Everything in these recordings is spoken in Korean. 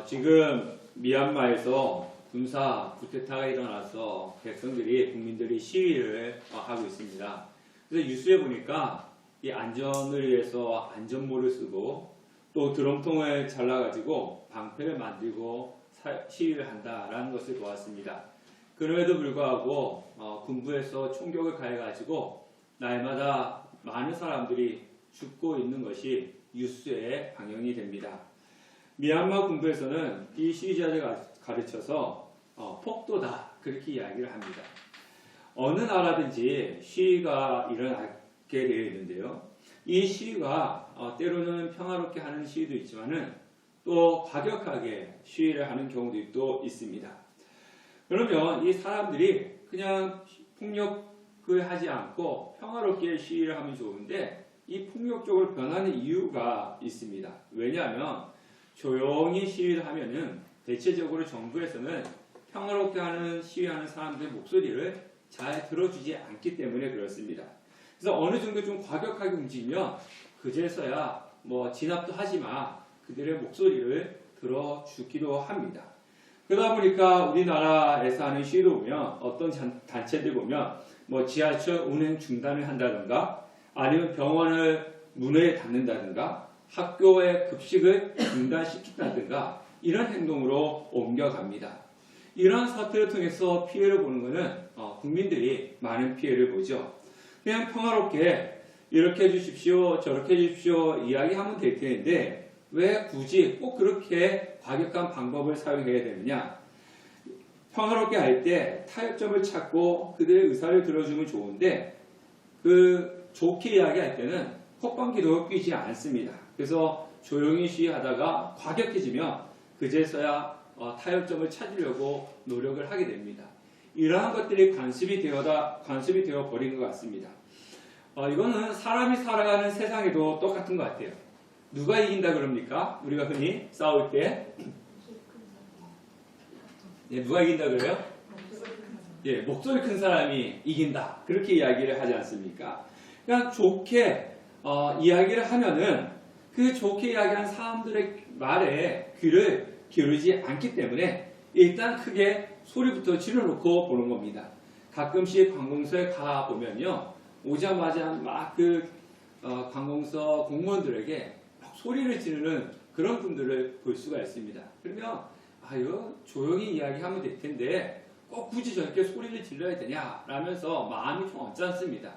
지금 미얀마에서 군사 쿠데타가 일어나서 국민들이 시위를 하고 있습니다. 그래서 뉴스에 보니까 이 안전을 위해서 안전모를 쓰고 또 드럼통을 잘라가지고 방패를 만들고 시위를 한다라는 것을 보았습니다. 그럼에도 불구하고 군부에서 총격을 가해가지고 날마다 많은 사람들이 죽고 있는 것이 뉴스에 방영이 됩니다. 미얀마 군부에서는 이 시위자를 가르쳐서 폭도다 그렇게 이야기를 합니다. 어느 나라든지 시위가 일어나게 되어 있는데요. 이 시위가 때로는 평화롭게 하는 시위도 있지만은 또 과격하게 시위를 하는 경우도 또 있습니다. 그러면 이 사람들이 그냥 폭력을 하지 않고 평화롭게 시위를 하면 좋은데 이 폭력적으로 변하는 이유가 있습니다. 왜냐하면 조용히 시위를 하면은 대체적으로 정부에서는 평화롭게 하는 시위하는 사람들의 목소리를 잘 들어주지 않기 때문에 그렇습니다. 그래서 어느 정도 좀 과격하게 움직이면 그제서야 진압도 하지 마 그들의 목소리를 들어주기도 합니다. 그러다 보니까 우리나라에서 하는 시위도 보면 어떤 단체들 보면 지하철 운행 중단을 한다든가 아니면 병원을 문을 닫는다든가 학교의 급식을 중단시킨다든가 이런 행동으로 옮겨갑니다. 이러한 사태를 통해서 피해를 보는 것은 국민들이 많은 피해를 보죠. 그냥 평화롭게 이렇게 해주십시오 저렇게 해주십시오 이야기하면 될 텐데 왜 굳이 꼭 그렇게 과격한 방법을 사용해야 되느냐. 평화롭게 할 때 타협점을 찾고 그들의 의사를 들어주면 좋은데 좋게 이야기할 때는 콧방귀도 뀌지 않습니다. 그래서 조용히 시위하다가 과격해지면 그제서야 타협점을 찾으려고 노력을 하게 됩니다. 이러한 것들이 관습이 되어 버린 것 같습니다. 이거는 사람이 살아가는 세상에도 똑같은 것 같아요. 누가 이긴다 그럽니까? 우리가 흔히 싸울 때 누가 이긴다 그래요? 목소리 큰 사람이 이긴다 그렇게 이야기를 하지 않습니까? 그냥 좋게 이야기를 하면은 그 좋게 이야기한 사람들의 말에 귀를 기울이지 않기 때문에 일단 크게 소리부터 질러놓고 보는 겁니다. 가끔씩 관공서에 가보면요. 오자마자 막 관공서 공무원들에게 막 소리를 지르는 그런 분들을 볼 수가 있습니다. 그러면 이거 조용히 이야기하면 될 텐데 꼭 굳이 저렇게 소리를 질러야 되냐 라면서 마음이 좀 언짢습니다.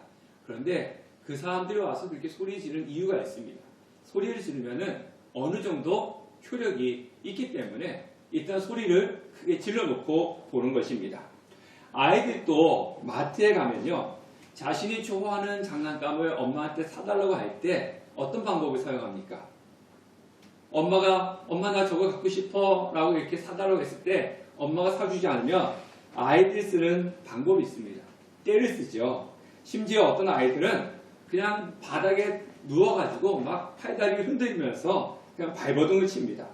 그런데 그 사람들이 와서 그렇게 소리 지르는 이유가 있습니다. 소리를 지르면은 어느 정도 효력이 있기 때문에 일단 소리를 크게 질러놓고 보는 것입니다. 아이들도 마트에 가면요. 자신이 좋아하는 장난감을 엄마한테 사달라고 할 때 어떤 방법을 사용합니까? 엄마 나 저거 갖고 싶어 라고 이렇게 사달라고 했을 때 엄마가 사주지 않으면 아이들이 쓰는 방법이 있습니다. 떼를 쓰죠. 심지어 어떤 아이들은 그냥 바닥에 누워가지고 막 팔다리를 흔들면서 그냥 발버둥을 칩니다.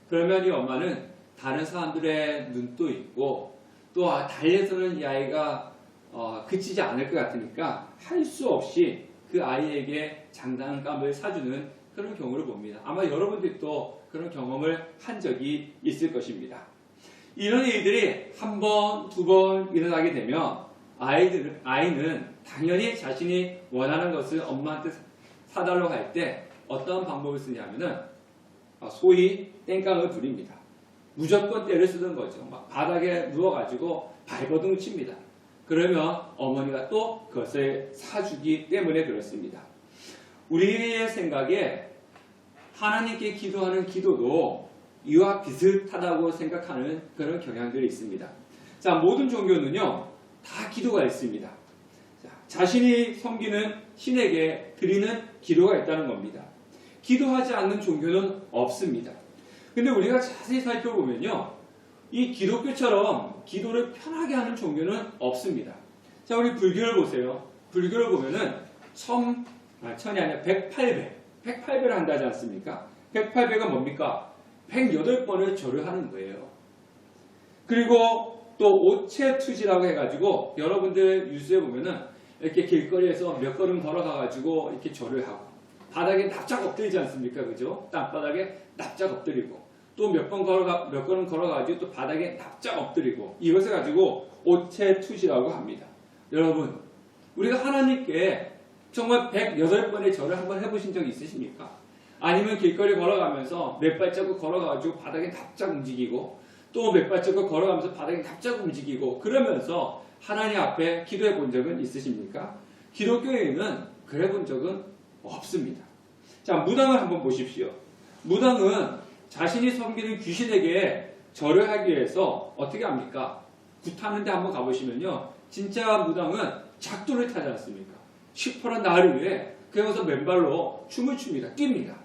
그러면 이 엄마는 다른 사람들의 눈도 있고 또 달래서는 이 아이가 그치지 않을 것 같으니까 할 수 없이 그 아이에게 장난감을 사주는 그런 경우를 봅니다. 아마 여러분들도 그런 경험을 한 적이 있을 것입니다. 이런 일들이 한 번, 두 번 일어나게 되면 아이는 당연히 자신이 원하는 것을 엄마한테 사달라고 할 때 어떤 방법을 쓰냐면은 소위 땡깡을 부립니다. 무조건 때를 쓰는 거죠. 막 바닥에 누워가지고 발버둥 칩니다. 그러면 어머니가 또 그것을 사주기 때문에 그렇습니다. 우리의 생각에 하나님께 기도하는 기도도 이와 비슷하다고 생각하는 그런 경향들이 있습니다. 자, 모든 종교는요, 다 기도가 있습니다. 자신이 섬기는 신에게 드리는 기도가 있다는 겁니다. 기도하지 않는 종교는 없습니다. 근데 우리가 자세히 살펴보면요, 이 기독교처럼 기도를 편하게 하는 종교는 없습니다. 자, 우리 불교를 보세요. 불교를 보면은 108배를 한다지 않습니까? 108배가 뭡니까? 108번을 절을 하는 거예요. 그리고 또 오체투지라고 해가지고 여러분들 뉴스에 보면은 이렇게 길거리에서 몇 걸음 걸어가가지고 이렇게 절을 하고 바닥에 납작 엎드리지 않습니까? 그죠? 땅바닥에 납작 엎드리고 또 몇 걸음 걸어가지고 또 바닥에 납작 엎드리고 이것을 가지고 오체투시라고 합니다. 여러분, 우리가 하나님께 정말 108번의 절을 한번 해보신 적 있으십니까? 아니면 길거리 걸어가면서 몇 발자국 걸어가지고 바닥에 납작 움직이고 또 몇 발자국 걸어가면서 바닥에 납작 움직이고 그러면서 하나님 앞에 기도해 본 적은 있으십니까? 기독교에는 그래 본 적은 없습니다. 자, 무당을 한번 보십시오. 무당은 자신이 섬기는 귀신에게 절을 하기 위해서 어떻게 합니까? 굿하는데 한번 가보시면요. 진짜 무당은 작두를 타지 않습니까? 시퍼런 나를 위해 그러면서 맨발로 춤을 춥니다. 뜁니다.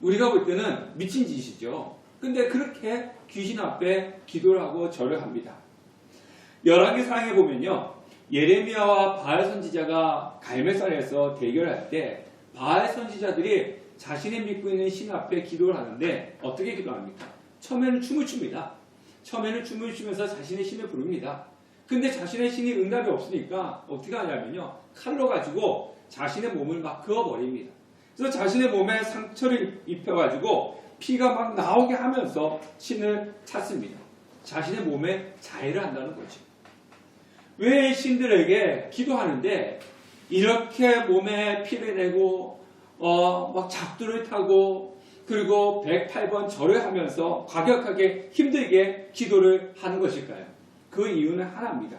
우리가 볼 때는 미친 짓이죠. 근데 그렇게 귀신 앞에 기도를 하고 절을 합니다. 열왕기상에 보면요. 예레미야와 바알 선지자가 갈멜산에서 대결할 때 바알 선지자들이 자신이 믿고 있는 신 앞에 기도를 하는데 어떻게 기도합니까? 처음에는 춤을 춥니다. 처음에는 춤을 추면서 자신의 신을 부릅니다. 근데 자신의 신이 응답이 없으니까 어떻게 하냐면요. 칼로 가지고 자신의 몸을 막 그어버립니다. 그래서 자신의 몸에 상처를 입혀가지고 피가 막 나오게 하면서 신을 찾습니다. 자신의 몸에 자해를 한다는 거죠. 왜 신들에게 기도하는데 이렇게 몸에 피를 내고 막 작두를 타고 그리고 108번 절을 하면서 과격하게 힘들게 기도를 하는 것일까요? 그 이유는 하나입니다.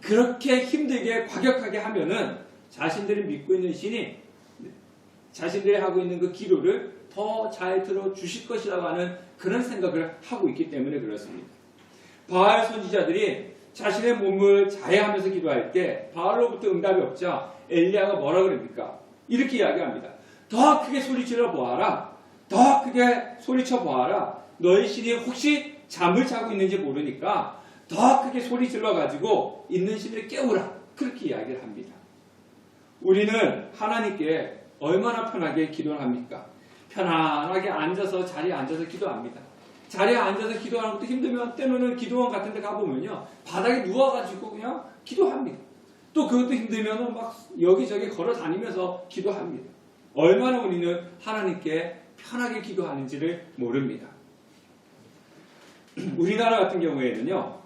그렇게 힘들게 과격하게 하면은 자신들이 믿고 있는 신이 자신들이 하고 있는 그 기도를 더 잘 들어주실 것이라고 하는 그런 생각을 하고 있기 때문에 그렇습니다. 바알 선지자들이 자신의 몸을 자해하면서 기도할 때 바알로부터 응답이 없자 엘리야가 뭐라 그럽니까? 이렇게 이야기합니다. 더 크게 소리질러 보아라. 더 크게 소리쳐 보아라. 너희 신이 혹시 잠을 자고 있는지 모르니까 더 크게 소리질러 가지고 있는 신을 깨우라. 그렇게 이야기를 합니다. 우리는 하나님께 얼마나 편하게 기도를 합니까? 편안하게 앉아서 자리에 앉아서 기도합니다. 자리에 앉아서 기도하는 것도 힘들면 때로는 기도원 같은 데 가보면요. 바닥에 누워가지고 그냥 기도합니다. 또 그것도 힘들면 막 여기저기 걸어 다니면서 기도합니다. 얼마나 우리는 하나님께 편하게 기도하는지를 모릅니다. 우리나라 같은 경우에는요.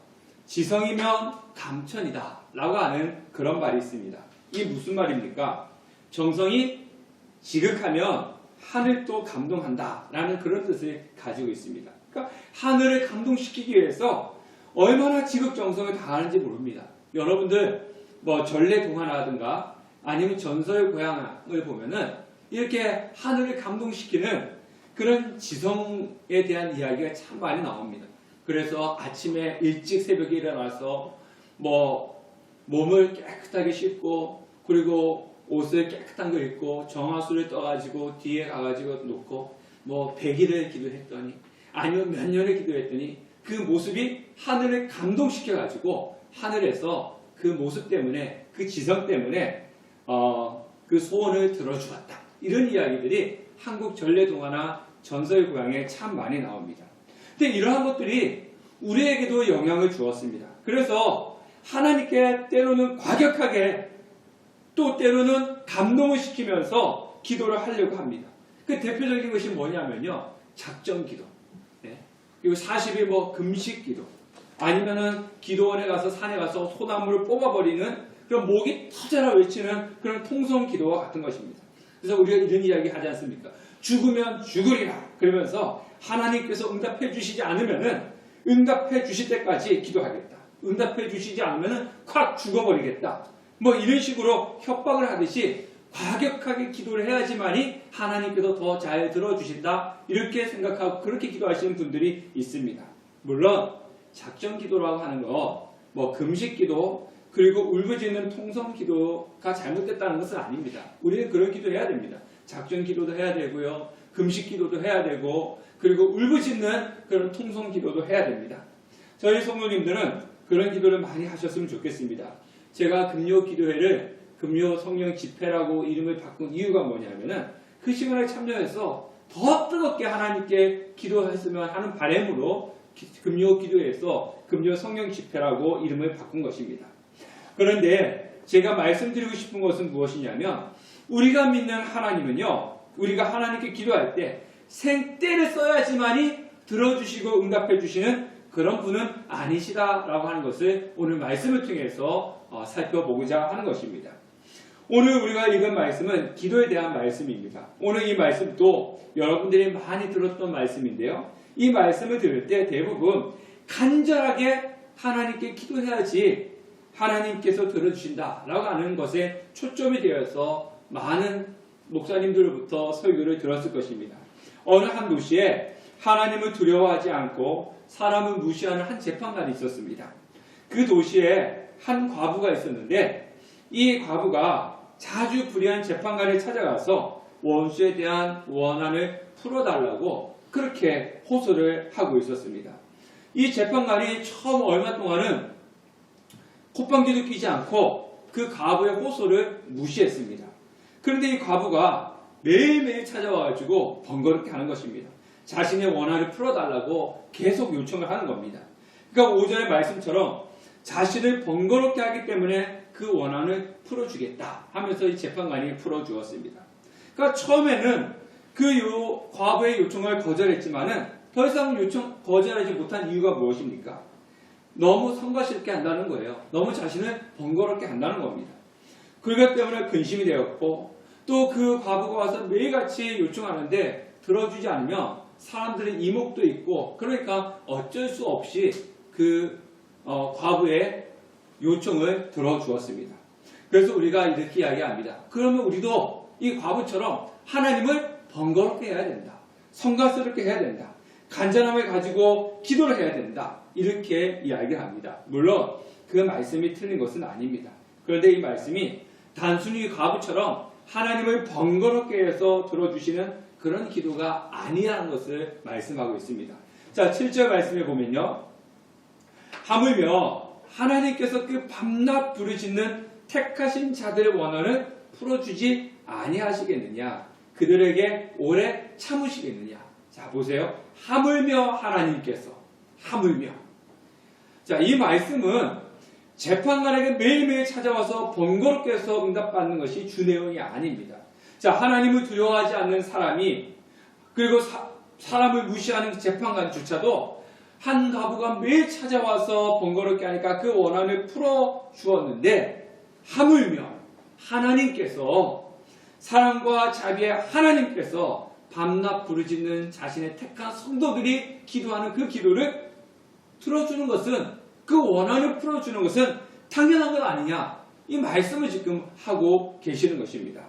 지성이면 감천이다 라고 하는 그런 말이 있습니다. 이게 무슨 말입니까? 정성이 지극하면 하늘도 감동한다 라는 그런 뜻을 가지고 있습니다. 그러니까 하늘을 감동시키기 위해서 얼마나 지극정성을 다하는지 모릅니다. 여러분들 뭐 전래동화라든가 아니면 전설 고향을 보면은 이렇게 하늘을 감동시키는 그런 지성에 대한 이야기가 참 많이 나옵니다. 그래서 아침에 일찍 새벽에 일어나서 뭐 몸을 깨끗하게 씻고 그리고 옷을 깨끗한 거 입고 정화수를 떠가지고 뒤에 가가지고 놓고 뭐 100일을 기도했더니 아니면 몇 년을 기도했더니 그 모습이 하늘을 감동시켜가지고 하늘에서 그 모습 때문에 그 지성 때문에 그 소원을 들어주었다. 이런 이야기들이 한국 전래동화나 전설고향에 참 많이 나옵니다. 근데 이러한 것들이 우리에게도 영향을 주었습니다. 그래서 하나님께 때로는 과격하게 또 때로는 감동을 시키면서 기도를 하려고 합니다. 그 대표적인 것이 뭐냐면요. 작정기도. 네. 그리고 40일 뭐 금식기도. 아니면은 기도원에 가서 산에 가서 소나무를 뽑아버리는 그런 목이 터져라 외치는 그런 통성기도와 같은 것입니다. 그래서 우리가 이런 이야기 하지 않습니까? 죽으면 죽으리라. 그러면서 하나님께서 응답해 주시지 않으면은 응답해 주실 때까지 기도하겠다. 응답해 주시지 않으면은 콱 죽어버리겠다. 뭐 이런 식으로 협박을 하듯이 과격하게 기도를 해야지만이 하나님께서 더 잘 들어주신다. 이렇게 생각하고 그렇게 기도하시는 분들이 있습니다. 물론 작정기도라고 하는 거 뭐 금식기도 그리고 울부짖는 통성기도가 잘못됐다는 것은 아닙니다. 우리는 그런 기도 해야 됩니다. 작정기도도 해야 되고요. 금식기도도 해야 되고 그리고 울부짖는 그런 통성기도도 해야 됩니다. 저희 성도님들은 그런 기도를 많이 하셨으면 좋겠습니다. 제가 금요기도회를 금요 성령 집회라고 이름을 바꾼 이유가 뭐냐면은 그 시간에 참여해서 더 뜨겁게 하나님께 기도했으면 하는 바람으로 금요기도회에서 금요 성령 집회라고 이름을 바꾼 것입니다. 그런데 제가 말씀드리고 싶은 것은 무엇이냐면 우리가 믿는 하나님은요. 우리가 하나님께 기도할 때 생떼를 써야지만이 들어주시고 응답해 주시는 그런 분은 아니시다라고 하는 것을 오늘 말씀을 통해서 살펴보고자 하는 것입니다. 오늘 우리가 읽은 말씀은 기도에 대한 말씀입니다. 오늘 이 말씀도 여러분들이 많이 들었던 말씀인데요. 이 말씀을 들을 때 대부분 간절하게 하나님께 기도해야지 하나님께서 들어주신다라고 하는 것에 초점이 되어서 많은 목사님들로부터 설교를 들었을 것입니다. 어느 한 도시에 하나님을 두려워하지 않고 사람을 무시하는 한 재판관이 있었습니다. 그 도시에 한 과부가 있었는데 이 과부가 자주 불의한 재판관을 찾아가서 원수에 대한 원한을 풀어달라고 그렇게 호소를 하고 있었습니다. 이 재판관이 처음 얼마 동안은 콧방귀도 끼지 않고 그 과부의 호소를 무시했습니다. 그런데 이 과부가 매일매일 찾아와가지고 번거롭게 하는 것입니다. 자신의 원한을 풀어달라고 계속 요청을 하는 겁니다. 그러니까 오전의 말씀처럼 자신을 번거롭게 하기 때문에 그 원한을 풀어주겠다 하면서 이 재판관이 풀어주었습니다. 그러니까 처음에는 그 과부의 요청을 거절했지만은 더 이상 거절하지 못한 이유가 무엇입니까? 너무 성가스럽게 한다는 거예요. 너무 자신을 번거롭게 한다는 겁니다. 그것 때문에 근심이 되었고 또 그 과부가 와서 매일같이 요청하는데 들어주지 않으면 사람들의 이목도 있고 그러니까 어쩔 수 없이 그 과부의 요청을 들어주었습니다. 그래서 우리가 이렇게 이야기합니다. 그러면 우리도 이 과부처럼 하나님을 번거롭게 해야 된다. 성가스럽게 해야 된다. 간절함을 가지고 기도를 해야 된다. 이렇게 이야기합니다. 물론 그 말씀이 틀린 것은 아닙니다. 그런데 이 말씀이 단순히 과부처럼 하나님을 번거롭게 해서 들어주시는 그런 기도가 아니라는 것을 말씀하고 있습니다. 자, 7절 말씀에 보면요. 하물며 하나님께서 그 밤낮 부르짖는 택하신 자들의 원한을 풀어주지 아니하시겠느냐. 그들에게 오래 참으시겠느냐. 자, 보세요. 하물며 하나님께서. 하물며. 자, 이 말씀은 재판관에게 매일매일 찾아와서 번거롭게 해서 응답받는 것이 주 내용이 아닙니다. 자, 하나님을 두려워하지 않는 사람이 그리고 사람을 무시하는 재판관조차도 한 과부가 매일 찾아와서 번거롭게 하니까 그 원한을 풀어주었는데 하물며 하나님께서 사랑과 자비의 하나님께서 밤낮 부르짖는 자신의 택한 성도들이 기도하는 그 기도를 들어주는 것은 그 원한을 풀어주는 것은 당연한 것 아니냐 이 말씀을 지금 하고 계시는 것입니다.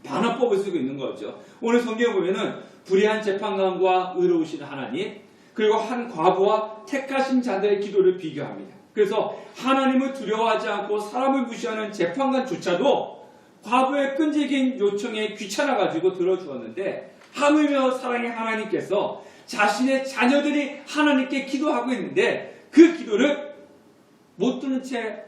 반어법을 쓰고 있는 거죠. 오늘 성경에 보면은 불의한 재판관과 의로우신 하나님 그리고 한 과부와 택하신 자들의 기도를 비교합니다. 그래서 하나님을 두려워하지 않고 사람을 무시하는 재판관조차도 과부의 끈질긴 요청에 귀찮아가지고 들어주었는데 하물며 사랑의 하나님께서 자신의 자녀들이 하나님께 기도하고 있는데 그 기도를 못 듣는 채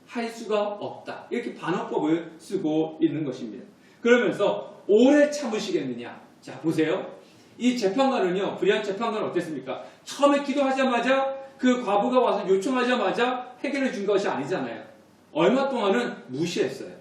할 수가 없다. 이렇게 반어법을 쓰고 있는 것입니다. 그러면서 오래 참으시겠느냐. 자, 보세요. 이 재판관은요, 불의한 재판관은 어땠습니까? 처음에 기도하자마자 그 과부가 와서 요청하자마자 해결해 준 것이 아니잖아요. 얼마 동안은 무시했어요.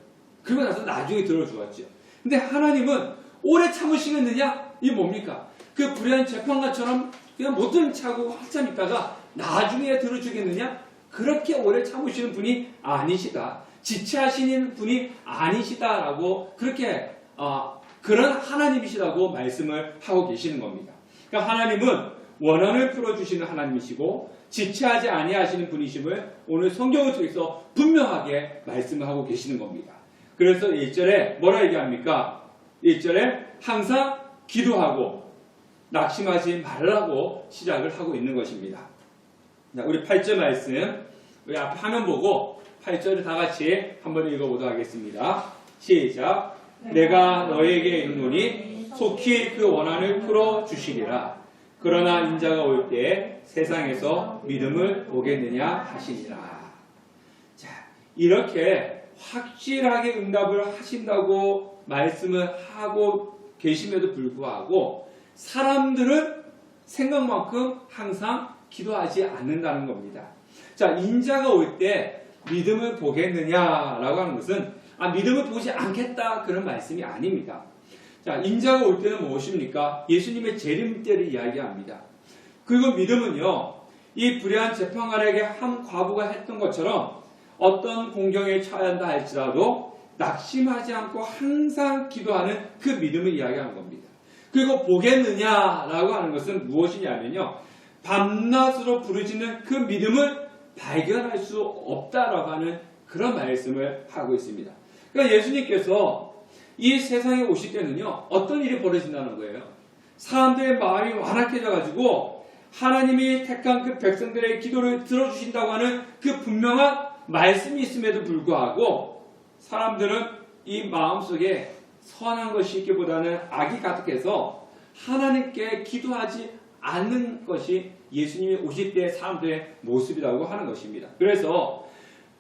그리고 나서 나중에 들어주었죠. 근데 하나님은 오래 참으시겠느냐? 이게 뭡니까? 그 불의한 재판관처럼 그냥 못 듣는 차고 한참 있다가 나중에 들어주겠느냐? 그렇게 오래 참으시는 분이 아니시다. 지체하시는 분이 아니시다라고 그렇게 그런 하나님이시라고 말씀을 하고 계시는 겁니다. 그러니까 하나님은 원한을 풀어주시는 하나님이시고 지체하지 아니하시는 분이심을 오늘 성경을 통해서 분명하게 말씀을 하고 계시는 겁니다. 그래서 1절에 뭐라 얘기합니까? 1절에 항상 기도하고 낙심하지 말라고 시작을 하고 있는 것입니다. 우리 8절 말씀 우리 앞에 화면 보고 8절을 다 같이 한번 읽어보도록 하겠습니다. 시작. 내가 너에게 이르노니 속히 그 원한을 풀어주시리라. 그러나 인자가 올 때 세상에서 믿음을 보겠느냐 하시니라. 자, 이렇게 확실하게 응답을 하신다고 말씀을 하고 계심에도 불구하고 사람들은 생각만큼 항상 기도하지 않는다는 겁니다. 자, 인자가 올 때 믿음을 보겠느냐라고 하는 것은 믿음을 보지 않겠다 그런 말씀이 아닙니다. 자, 인자가 올 때는 무엇입니까? 예수님의 재림 때를 이야기합니다. 그리고 믿음은요, 이 불의한 재판관에게 한 과부가 했던 것처럼 어떤 공경에 처해야 한다 할지라도 낙심하지 않고 항상 기도하는 그 믿음을 이야기하는 겁니다. 그리고 보겠느냐라고 하는 것은 무엇이냐면요, 밤낮으로 부르짖는 그 믿음을 발견할 수 없다라고 하는 그런 말씀을 하고 있습니다. 그러니까 예수님께서 이 세상에 오실 때는요, 어떤 일이 벌어진다는 거예요. 사람들의 마음이 완악해져 가지고 하나님이 택한 그 백성들의 기도를 들어주신다고 하는 그 분명한 말씀이 있음에도 불구하고 사람들은 이 마음속에 선한 것이 있기보다는 악이 가득해서 하나님께 기도하지 않는 것이 예수님이 오실 때 사람들의 모습이라고 하는 것입니다. 그래서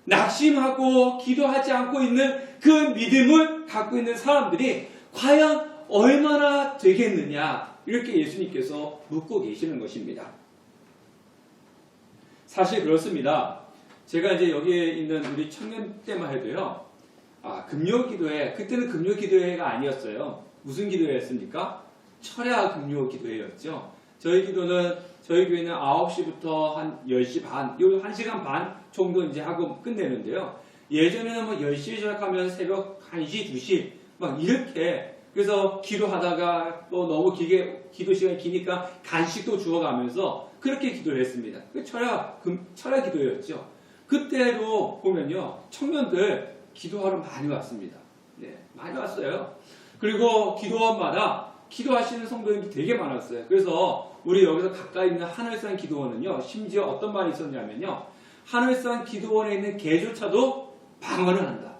낙심하고 기도하지 않고 있는 그 믿음을 갖고 있는 사람들이 과연 얼마나 되겠느냐, 이렇게 예수님께서 묻고 계시는 것입니다. 사실 그렇습니다. 제가 이제 여기에 있는 우리 청년 때만 해도요, 금요 기도회, 그때는 금요 기도회가 아니었어요. 무슨 기도회였습니까? 철야 금요 기도회였죠. 저희 기도는, 저희 교회는 9시부터 한 10시 반, 요 1시간 반 정도 이제 하고 끝내는데요. 예전에는 뭐 10시에 시작하면 새벽 1시, 2시, 막 이렇게, 그래서 기도하다가 또 너무 길게, 기도 시간이 기니까 간식도 주워가면서 그렇게 기도를 했습니다. 그 철야 기도였죠. 그때도 보면요, 청년들 기도하러 많이 왔습니다. 네, 많이 왔어요. 그리고 기도원마다 기도하시는 성도님이 되게 많았어요. 그래서 우리 여기서 가까이 있는 하늘산 기도원은요, 심지어 어떤 말이 있었냐면요, 하늘산 기도원에 있는 개조차도 방언을 한다.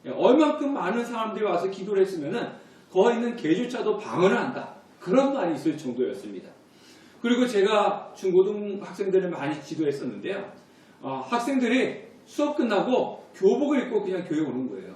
얼만큼 많은 사람들이 와서 기도를 했으면은 거기 있는 개조차도 방언을 한다. 그런 말이 있을 정도였습니다. 그리고 제가 중고등 학생들을 많이 지도했었는데요, 학생들이 수업 끝나고 교복을 입고 그냥 교회 오는 거예요.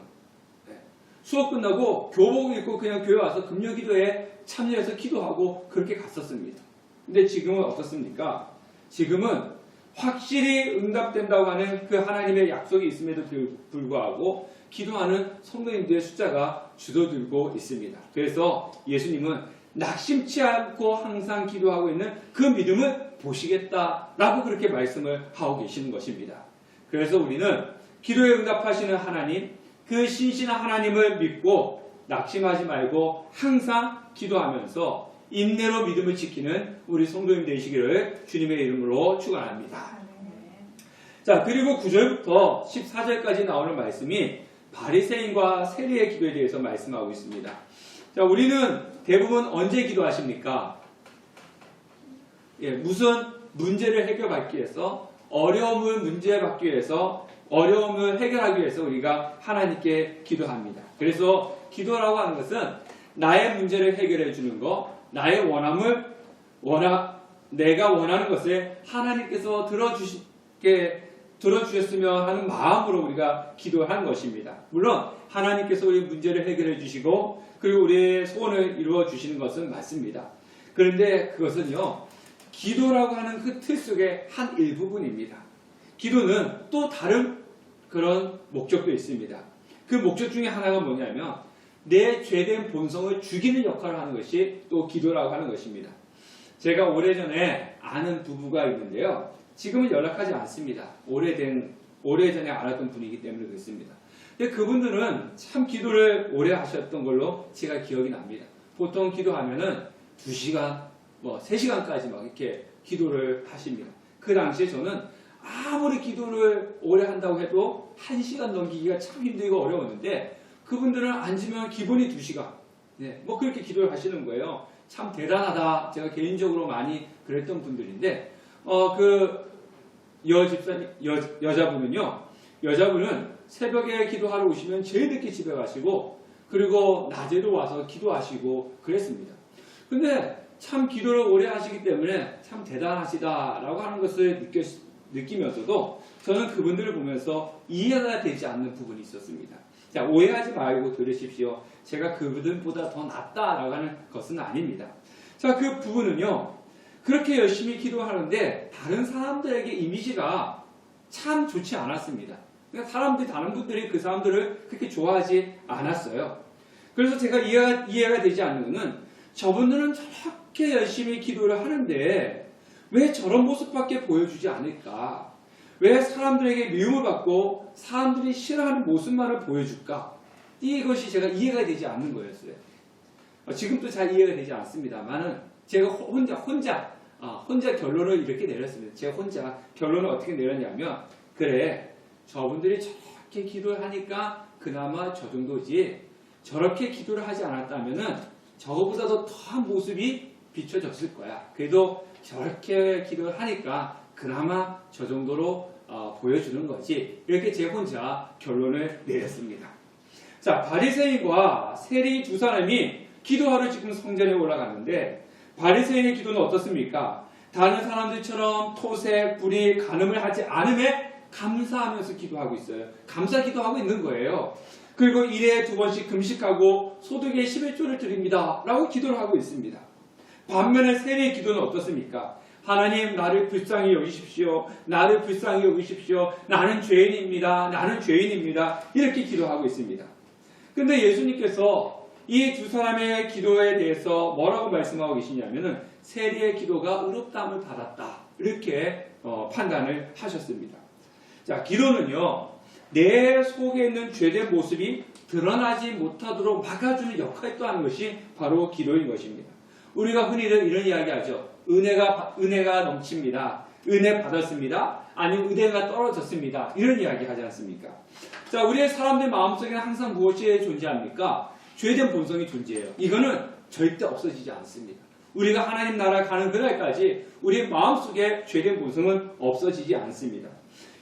네. 수업 끝나고 교복을 입고 그냥 교회 와서 금요기도에 참여해서 기도하고 그렇게 갔었습니다. 근데 지금은 어떻습니까? 지금은 확실히 응답된다고 하는 그 하나님의 약속이 있음에도 불구하고 기도하는 성도님들의 숫자가 줄어들고 있습니다. 그래서 예수님은 낙심치 않고 항상 기도하고 있는 그 믿음을 보시겠다라고 그렇게 말씀을 하고 계시는 것입니다. 그래서 우리는 기도에 응답하시는 하나님, 그 신실한 하나님을 믿고 낙심하지 말고 항상 기도하면서 인내로 믿음을 지키는 우리 성도님 되시기를 주님의 이름으로 축원합니다. 자, 그리고 9절부터 14절까지 나오는 말씀이 바리새인과 세리의 기도에 대해서 말씀하고 있습니다. 자, 우리는 대부분 언제 기도하십니까? 무슨 문제를 해결받기 위해서, 어려움을 문제받기 위해서, 어려움을 해결하기 위해서 우리가 하나님께 기도합니다. 그래서 기도라고 하는 것은 나의 문제를 해결해 주는 것, 나의 내가 원하는 것을 하나님께서 들어주셨으면 하는 마음으로 우리가 기도하는 것입니다. 물론 하나님께서 우리 문제를 해결해 주시고 그리고 우리의 소원을 이루어 주시는 것은 맞습니다. 그런데 그것은요, 기도라고 하는 그 틀 속의 한 일부분입니다. 기도는 또 다른 그런 목적도 있습니다. 그 목적 중에 하나가 뭐냐면 내 죄된 본성을 죽이는 역할을 하는 것이 또 기도라고 하는 것입니다. 제가 오래전에 아는 부부가 있는데요, 지금은 연락하지 않습니다. 오래전에 알았던 분이기 때문에 그렇습니다. 근데 그분들은 참 기도를 오래 하셨던 걸로 제가 기억이 납니다. 보통 기도하면은 2시간, 3시간까지 막 이렇게 기도를 하십니다. 그 당시에 저는 아무리 기도를 오래 한다고 해도 1시간 넘기기가 참 힘들고 어려웠는데 그분들은 앉으면 기본이 2시간. 네, 그렇게 기도를 하시는 거예요. 참 대단하다. 제가 개인적으로 많이 그랬던 분들인데, 여자분은 새벽에 기도하러 오시면 제일 늦게 집에 가시고, 그리고 낮에도 와서 기도하시고 그랬습니다. 근데 참 기도를 오래 하시기 때문에 참 대단하시다라고 하는 것을 느끼면서도 저는 그분들을 보면서 이해가 되지 않는 부분이 있었습니다. 자, 오해하지 말고 들으십시오. 제가 그분들보다 더 낫다라고 하는 것은 아닙니다. 자, 그 부분은요, 그렇게 열심히 기도하는데 다른 사람들에게 이미지가 참 좋지 않았습니다. 그러니까 다른 분들이 그 사람들을 그렇게 좋아하지 않았어요. 그래서 제가 이해가 되지 않는 것은 저분들은 저렇게 열심히 기도를 하는데 왜 저런 모습밖에 보여주지 않을까? 왜 사람들에게 미움을 받고 사람들이 싫어하는 모습만을 보여줄까? 이것이 제가 이해가 되지 않는 거였어요. 지금도 잘 이해가 되지 않습니다만은 제가 혼자 결론을 이렇게 내렸습니다. 제가 혼자 결론을 어떻게 내렸냐면, 그래, 저분들이 저렇게 기도를 하니까 그나마 저 정도지, 저렇게 기도를 하지 않았다면은 저거보다도 더한 모습이 비춰졌을 거야. 그래도 저렇게 기도를 하니까 그나마 저 정도로 보여주는 거지. 이렇게 제 혼자 결론을 내렸습니다. 자, 바리새인과 세리 두 사람이 기도하러 지금 성전에 올라가는데, 바리새인의 기도는 어떻습니까? 다른 사람들처럼 토색, 불의, 간음을 하지 않음에 감사하면서 기도하고 있어요. 감사 기도하고 있는 거예요. 그리고 1회에 2번씩 금식하고 소득의 11조를 드립니다 라고 기도를 하고 있습니다. 반면에 세리의 기도는 어떻습니까? 하나님, 나를 불쌍히 여기십시오. 나를 불쌍히 여기십시오. 나는 죄인입니다. 나는 죄인입니다. 이렇게 기도하고 있습니다. 근데 예수님께서 이 두 사람의 기도에 대해서 뭐라고 말씀하고 계시냐면은, 세리의 기도가 의롭다함을 받았다, 이렇게 판단을 하셨습니다. 자, 기도는요, 내 속에 있는 죄된 모습이 드러나지 못하도록 막아주는 역할을 또 하는 것이 바로 기도인 것입니다. 우리가 흔히들 이런 이야기 하죠. 은혜가 넘칩니다. 은혜 받았습니다. 아니면 은혜가 떨어졌습니다. 이런 이야기 하지 않습니까? 자, 우리의 사람들 마음속에는 항상 무엇이 존재합니까? 죄된 본성이 존재해요. 이거는 절대 없어지지 않습니다. 우리가 하나님 나라 가는 그날까지 우리의 마음속에 죄된 본성은 없어지지 않습니다.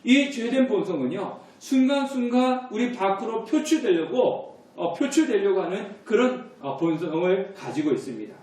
이 죄된 본성은요, 순간순간 우리 밖으로 표출되려고 하는 그런 본성을 가지고 있습니다.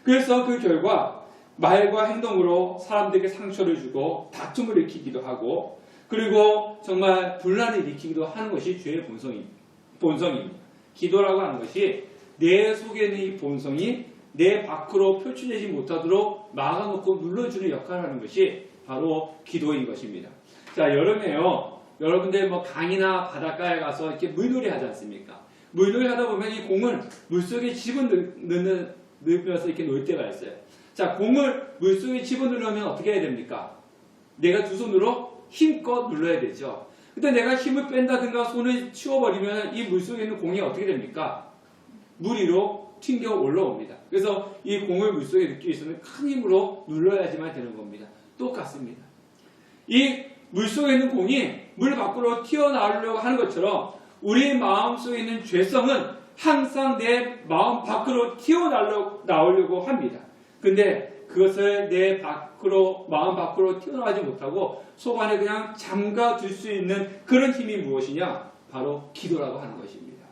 그래서 그 결과 말과 행동으로 사람들에게 상처를 주고 다툼을 일으키기도 하고, 그리고 정말 분란을 일으키기도 하는 것이 죄의 본성입니다. 기도라고 하는 것이 내 속에 있는 이 본성이 내 밖으로 표출되지 못하도록 막아놓고 눌러주는 역할을 하는 것이 바로 기도인 것입니다. 자, 여름에요, 여러분들 강이나 바닷가에 가서 이렇게 물놀이 하지 않습니까? 물놀이 하다 보면 이 공을 물속에 집어넣으면서 이렇게 놀 때가 있어요. 자, 공을 물속에 집어넣으려면 어떻게 해야 됩니까? 내가 두 손으로 힘껏 눌러야 되죠. 근데 내가 힘을 뺀다든가 손을 치워버리면 이 물속에 있는 공이 어떻게 됩니까? 물 위로 튕겨 올라옵니다. 그래서 이 공을 물속에 넣기 위해서는 큰 힘으로 눌러야지만 되는 겁니다. 똑같습니다. 이 물속에 있는 공이 물 밖으로 튀어나오려고 하는 것처럼 우리 마음속에 있는 죄성은 항상 내 마음 밖으로 튀어나오려고 합니다. 근데 그것을 내 마음 밖으로 튀어나오지 못하고 속 안에 그냥 잠가둘 수 있는 그런 힘이 무엇이냐? 바로 기도라고 하는 것입니다.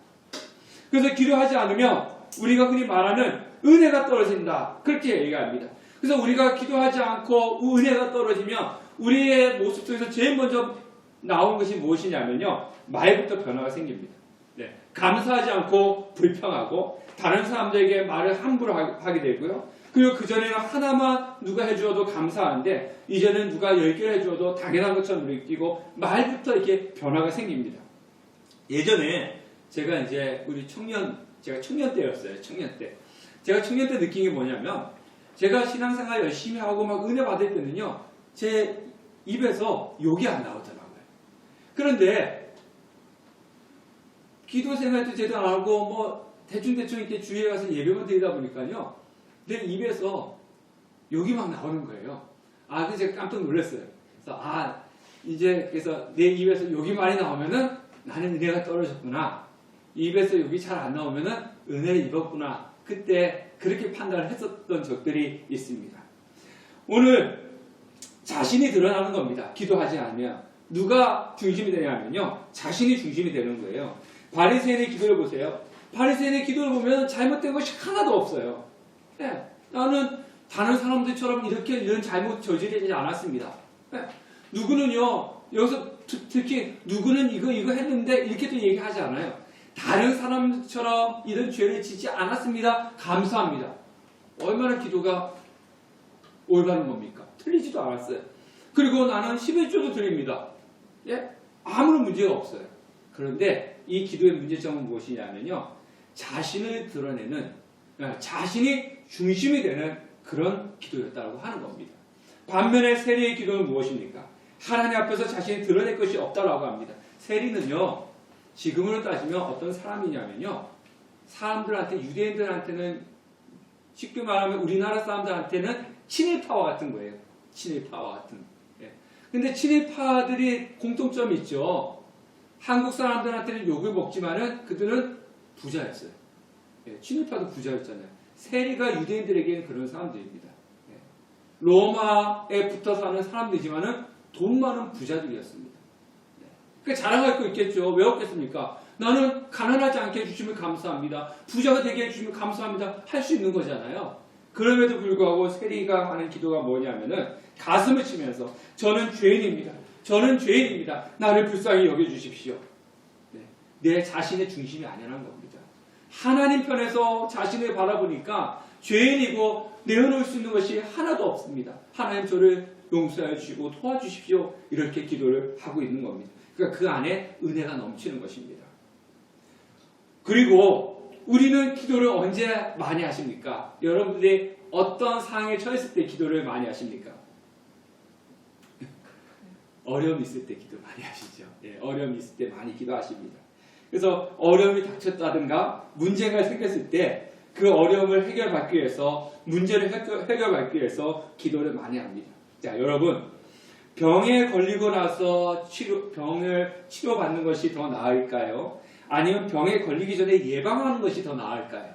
그래서 기도하지 않으면 우리가 흔히 말하는 은혜가 떨어진다, 그렇게 얘기합니다. 그래서 우리가 기도하지 않고 은혜가 떨어지면 우리의 모습 속에서 제일 먼저 나온 것이 무엇이냐면요, 말부터 변화가 생깁니다. 네, 감사하지 않고 불평하고 다른 사람들에게 말을 함부로 하게 되고요. 그리고 그전에는 하나만 누가 해주어도 감사한데 이제는 누가 10개를 해주어도 당연한 것처럼 느끼고 말부터 이렇게 변화가 생깁니다. 예전에 제가 청년 때였어요. 청년 때. 제가 청년 때 느낀 게 뭐냐면, 제가 신앙생활 열심히 하고 은혜 받을 때는요, 제 입에서 욕이 안 나오더라고요. 그런데 기도 생활도 제대로 안 하고 대충 이렇게 주위에 가서 예배만 드리다 보니까요, 내 입에서 욕이 막 나오는 거예요. 그래서 제가 깜짝 놀랐어요. 그래서 내 입에서 욕이 많이 나오면은 나는 은혜가 떨어졌구나. 입에서 욕이 잘 안 나오면은 은혜를 입었구나. 그때 그렇게 판단을 했었던 적들이 있습니다. 오늘 자신이 드러나는 겁니다. 기도하지 않으면. 누가 중심이 되냐면요, 자신이 중심이 되는 거예요. 바리새인의 기도를 보세요. 바리새인의 기도를 보면 잘못된 것이 하나도 없어요. 네, 나는 다른 사람들처럼 이런 잘못 저지르지 않았습니다. 네, 누구는요, 여기서 특히 누구는 이거 했는데 이렇게도 얘기하지 않아요. 다른 사람처럼 이런 죄를 짓지 않았습니다. 감사합니다. 얼마나 기도가 올바른 겁니까? 틀리지도 않았어요. 그리고 나는 11조도 드립니다. 예? 아무런 문제가 없어요. 그런데 이 기도의 문제점은 무엇이냐면요, 자신을 드러내는, 자신이 중심이 되는 그런 기도였다고 하는 겁니다. 반면에 세리의 기도는 무엇입니까? 하나님 앞에서 자신이 드러낼 것이 없다라고 합니다. 세리는요, 지금으로 따지면 어떤 사람이냐면요, 사람들한테, 유대인들한테는 쉽게 말하면 우리나라 사람들한테는 친일파와 같은 거예요. 친일파와 같은. 근데 친일파들이 공통점이 있죠. 한국 사람들한테는 욕을 먹지만은 그들은 부자였어요. 친일파도 부자였잖아요. 세리가 유대인들에게는 그런 사람들입니다. 로마에 붙어 사는 사람들이지만은 돈 많은 부자들이었습니다. 그러니까 자랑할 거 있겠죠. 왜 없겠습니까? 나는 가난하지 않게 해주시면 감사합니다. 부자가 되게 해주시면 감사합니다. 할 수 있는 거잖아요. 그럼에도 불구하고 세리가 하는 기도가 뭐냐면은 가슴을 치면서 저는 죄인입니다. 저는 죄인입니다. 나를 불쌍히 여겨주십시오. 내 자신의 중심이 아니라는 겁니다. 하나님 편에서 자신을 바라보니까 죄인이고 내어놓을 수 있는 것이 하나도 없습니다. 하나님 저를 용서해 주시고 도와주십시오. 이렇게 기도를 하고 있는 겁니다. 그러니까 그 안에 은혜가 넘치는 것입니다. 그리고 우리는 기도를 언제 많이 하십니까? 여러분들이 어떤 상황에 처했을 때 기도를 많이 하십니까? 어려움이 있을 때 기도 많이 하시죠. 어려움이 있을 때 많이 기도하십니다. 그래서 어려움이 닥쳤다든가 문제가 생겼을 때 그 어려움을 해결받기 위해서, 문제를 해결받기 위해서 기도를 많이 합니다. 자, 여러분, 병에 걸리고 나서 병을 치료받는 것이 더 나을까요? 아니면 병에 걸리기 전에 예방하는 것이 더 나을까요?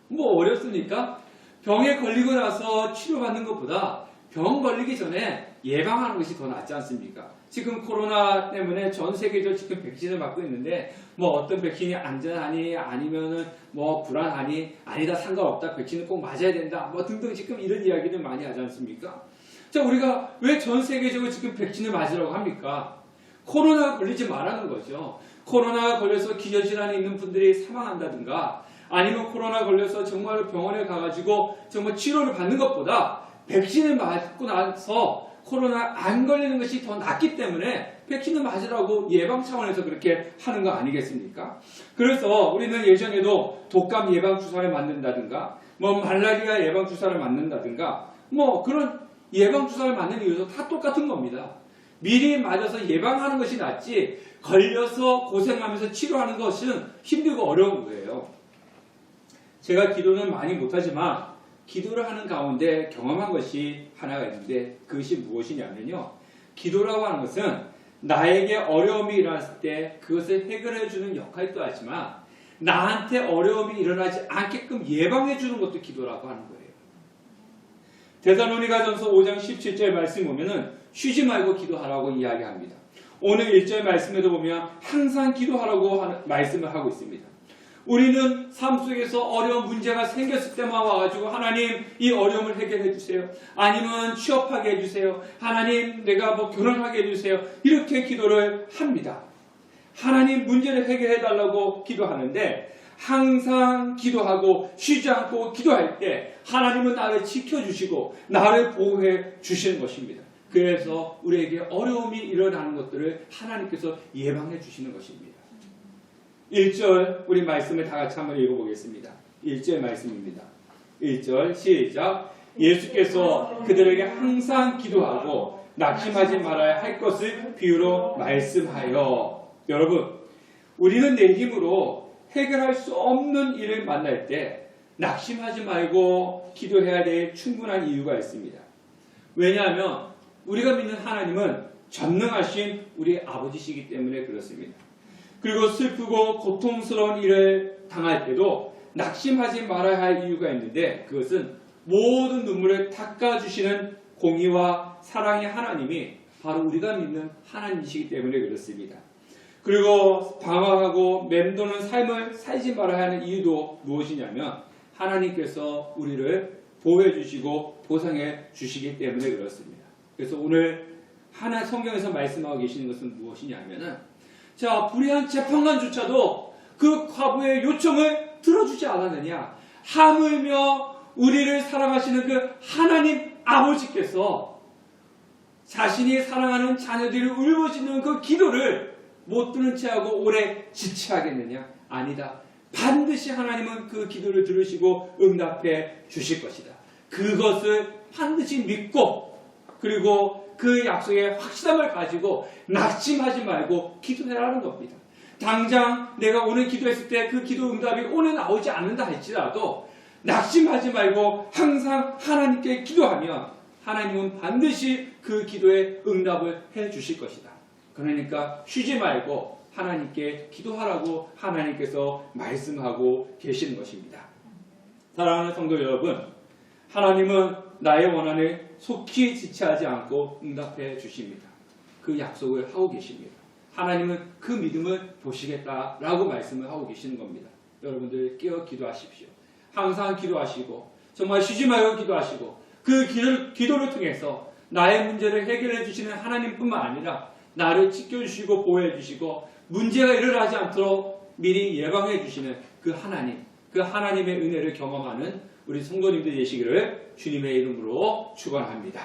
뭐 어렵습니까? 병에 걸리고 나서 치료받는 것보다 병 걸리기 전에 예방하는 것이 더 낫지 않습니까? 지금 코로나 때문에 전 세계적으로 지금 백신을 맞고 있는데 뭐 어떤 백신이 안전하니 아니면은 뭐 불안하니 아니다 상관없다 백신은 꼭 맞아야 된다 뭐 등등 지금 이런 이야기들 많이 하지 않습니까? 자, 우리가 왜 전 세계적으로 지금 백신을 맞으라고 합니까? 코로나 걸리지 말라는 거죠. 코로나 걸려서 기저질환이 있는 분들이 사망한다든가 아니면 코로나 걸려서 정말 병원에 가가지고 정말 치료를 받는 것보다 백신을 맞고 나서 코로나 안 걸리는 것이 더 낫기 때문에 백신을 맞으라고 예방 차원에서 그렇게 하는 거 아니겠습니까? 그래서 우리는 예전에도 독감 예방 주사를 맞는다든가 뭐 말라리아 예방 주사를 맞는다든가 뭐 그런 예방 주사를 맞는 이유도 다 똑같은 겁니다. 미리 맞아서 예방하는 것이 낫지 걸려서 고생하면서 치료하는 것은 힘들고 어려운 거예요. 제가 기도는 많이 못하지만 기도를 하는 가운데 경험한 것이 하나가 있는데 그것이 무엇이냐면요. 기도라고 하는 것은 나에게 어려움이 일어났을 때 그것을 해결해 주는 역할도 하지만 나한테 어려움이 일어나지 않게끔 예방해 주는 것도 기도라고 하는 거예요. 데살로니가전서 5장 17절 말씀 보면은 쉬지 말고 기도하라고 이야기합니다. 오늘 1절 말씀에도 보면 항상 기도하라고 말씀을 하고 있습니다. 우리는 삶 속에서 어려운 문제가 생겼을 때만 와가지고 하나님 이 어려움을 해결해 주세요. 아니면 취업하게 해주세요. 하나님 내가 뭐 결혼하게 해주세요. 이렇게 기도를 합니다. 하나님 문제를 해결해 달라고 기도하는데 항상 기도하고 쉬지 않고 기도할 때 하나님은 나를 지켜주시고 나를 보호해 주시는 것입니다. 그래서 우리에게 어려움이 일어나는 것들을 하나님께서 예방해 주시는 것입니다. 1절 우리 말씀을 다 같이 한번 읽어보겠습니다. 1절 말씀입니다. 1절 시작. 예수께서 그들에게 항상 기도하고 낙심하지 말아야 할 것을 비유로 말씀하여. 여러분, 우리는 내 힘으로 해결할 수 없는 일을 만날 때 낙심하지 말고 기도해야 될 충분한 이유가 있습니다. 왜냐하면 우리가 믿는 하나님은 전능하신 우리 아버지시기 때문에 그렇습니다. 그리고 슬프고 고통스러운 일을 당할 때도 낙심하지 말아야 할 이유가 있는데 그것은 모든 눈물을 닦아주시는 공의와 사랑의 하나님이 바로 우리가 믿는 하나님이시기 때문에 그렇습니다. 그리고 방황하고 맴도는 삶을 살지 말아야 하는 이유도 무엇이냐면 하나님께서 우리를 보호해 주시고 보상해 주시기 때문에 그렇습니다. 그래서 오늘 하나 성경에서 말씀하고 계시는 것은 무엇이냐면은 자, 불의한 재판관조차도 그 과부의 요청을 들어주지 않았느냐. 하물며 우리를 사랑하시는 그 하나님 아버지께서 자신이 사랑하는 자녀들이 울부짖는 그 기도를 못 들은 채하고 오래 지체하겠느냐? 아니다. 반드시 하나님은 그 기도를 들으시고 응답해 주실 것이다. 그것을 반드시 믿고 그리고 그 약속의 확실함을 가지고 낙심하지 말고 기도해라는 겁니다. 당장 내가 오늘 기도했을 때 그 기도 응답이 오늘 나오지 않는다 할지라도 낙심하지 말고 항상 하나님께 기도하면 하나님은 반드시 그 기도에 응답을 해 주실 것이다. 그러니까 쉬지 말고 하나님께 기도하라고 하나님께서 말씀하고 계시는 것입니다. 사랑하는 성도 여러분, 하나님은 나의 원한을 속히 지체하지 않고 응답해 주십니다. 그 약속을 하고 계십니다. 하나님은 그 믿음을 보시겠다라고 말씀을 하고 계시는 겁니다. 여러분들 깨어 기도하십시오. 항상 기도하시고 정말 쉬지 말고 기도하시고 그 기도를 통해서 나의 문제를 해결해 주시는 하나님뿐만 아니라 나를 지켜주시고 보호해 주시고 문제가 일어나지 않도록 미리 예방해 주시는 그 하나님, 그 하나님의 은혜를 경험하는 우리 성도님들 되시기를 주님의 이름으로 축원합니다.